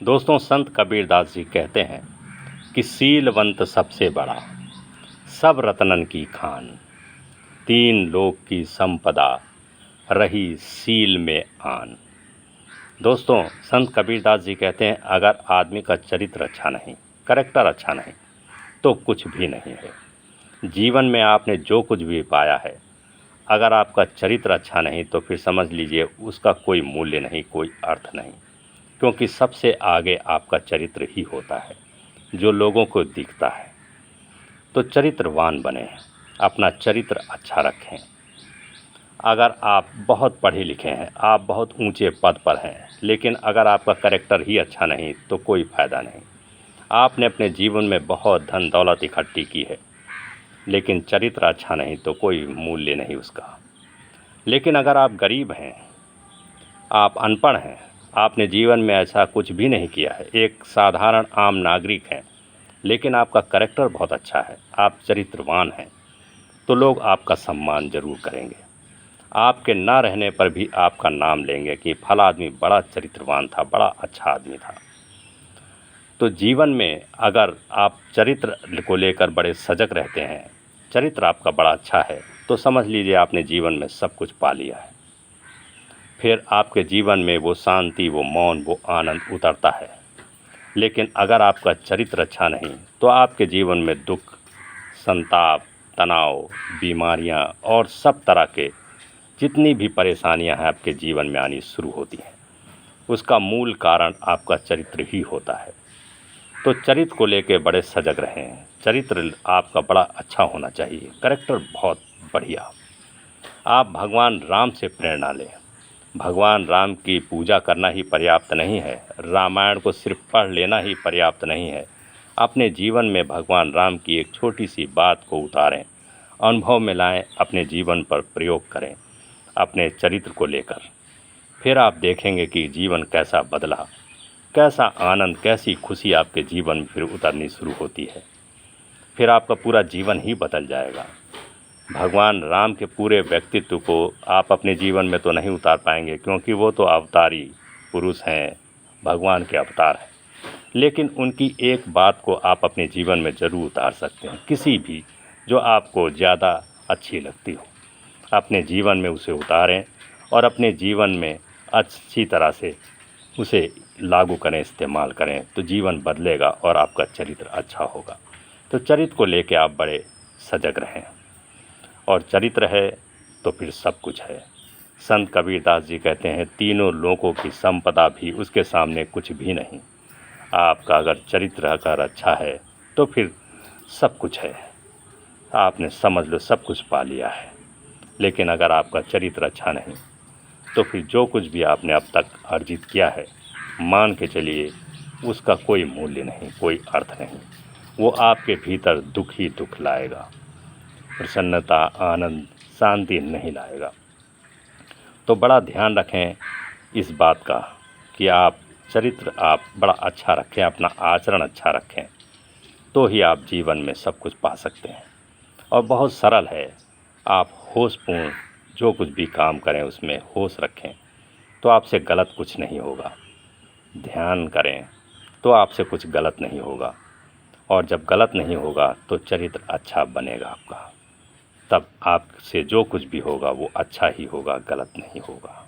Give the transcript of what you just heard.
दोस्तों, संत कबीरदास जी कहते हैं कि सीलवंत सबसे बड़ा, सब रतनन की खान, तीन लोक की संपदा, रही सील में आन। दोस्तों, संत कबीरदास जी कहते हैं अगर आदमी का चरित्र अच्छा नहीं, करैक्टर अच्छा नहीं, तो कुछ भी नहीं है। जीवन में आपने जो कुछ भी पाया है, अगर आपका चरित्र अच्छा नहीं तो फिर समझ लीजिए उसका कोई मूल्य नहीं, कोई अर्थ नहीं। क्योंकि सबसे आगे आपका चरित्र ही होता है जो लोगों को दिखता है। तो चरित्रवान बने, अपना चरित्र अच्छा रखें। अगर आप बहुत पढ़े लिखे हैं, आप बहुत ऊंचे पद पर हैं, लेकिन अगर आपका कैरेक्टर ही अच्छा नहीं तो कोई फ़ायदा नहीं। आपने अपने जीवन में बहुत धन दौलत इकट्ठी की है, लेकिन चरित्र अच्छा नहीं तो कोई मूल्य नहीं उसका। लेकिन अगर आप गरीब हैं, आप अनपढ़ हैं, आपने जीवन में ऐसा कुछ भी नहीं किया है, एक साधारण आम नागरिक हैं, लेकिन आपका कैरेक्टर बहुत अच्छा है, आप चरित्रवान हैं, तो लोग आपका सम्मान ज़रूर करेंगे। आपके ना रहने पर भी आपका नाम लेंगे कि फला आदमी बड़ा चरित्रवान था, बड़ा अच्छा आदमी था। तो जीवन में अगर आप चरित्र को लेकर बड़े सजग रहते हैं, चरित्र आपका बड़ा अच्छा है, तो समझ लीजिए आपने जीवन में सब कुछ पा लिया है। फिर आपके जीवन में वो शांति, वो मौन, वो आनंद उतरता है। लेकिन अगर आपका चरित्र अच्छा नहीं तो आपके जीवन में दुख, संताप, तनाव, बीमारियां और सब तरह के जितनी भी परेशानियां हैं आपके जीवन में आनी शुरू होती हैं। उसका मूल कारण आपका चरित्र ही होता है। तो चरित्र को लेकर बड़े सजग रहें। चरित्र आपका बड़ा अच्छा होना चाहिए, कैरेक्टर बहुत बढ़िया। आप भगवान राम से प्रेरणा लें। भगवान राम की पूजा करना ही पर्याप्त नहीं है, रामायण को सिर्फ पढ़ लेना ही पर्याप्त नहीं है। अपने जीवन में भगवान राम की एक छोटी सी बात को उतारें, अनुभव में लाएं, अपने जीवन पर प्रयोग करें अपने चरित्र को लेकर। फिर आप देखेंगे कि जीवन कैसा बदला, कैसा आनंद, कैसी खुशी आपके जीवन में फिर उतरनी शुरू होती है। फिर आपका पूरा जीवन ही बदल जाएगा। भगवान राम के पूरे व्यक्तित्व को आप अपने जीवन में तो नहीं उतार पाएंगे, क्योंकि वो तो अवतारी पुरुष हैं, भगवान के अवतार हैं। लेकिन उनकी एक बात को आप अपने जीवन में ज़रूर उतार सकते हैं, किसी भी जो आपको ज़्यादा अच्छी लगती हो, अपने जीवन में उसे उतारें और अपने जीवन में अच्छी तरह से उसे लागू करें, इस्तेमाल करें, तो जीवन बदलेगा और आपका चरित्र अच्छा होगा। तो चरित्र को लेकर आप बड़े सजग रहें, और चरित्र है तो फिर सब कुछ है। संत कबीरदास जी कहते हैं तीनों लोकों की संपदा भी उसके सामने कुछ भी नहीं। आपका अगर चरित्र अगर अच्छा है तो फिर सब कुछ है, आपने समझ लो सब कुछ पा लिया है। लेकिन अगर आपका चरित्र अच्छा नहीं तो फिर जो कुछ भी आपने अब तक अर्जित किया है, मान के चलिए उसका कोई मूल्य नहीं, कोई अर्थ नहीं। वो आपके भीतर दुख ही दुख लाएगा, प्रसन्नता, आनंद, शांति नहीं लाएगा। तो बड़ा ध्यान रखें इस बात का कि आप चरित्र आप बड़ा अच्छा रखें, अपना आचरण अच्छा रखें, तो ही आप जीवन में सब कुछ पा सकते हैं। और बहुत सरल है, आप होशपूर्ण जो कुछ भी काम करें उसमें होश रखें, तो आपसे गलत कुछ नहीं होगा। ध्यान करें तो आपसे कुछ गलत नहीं होगा, और जब गलत नहीं होगा तो चरित्र अच्छा बनेगा आपका। तब आपसे जो कुछ भी होगा वो अच्छा ही होगा, गलत नहीं होगा।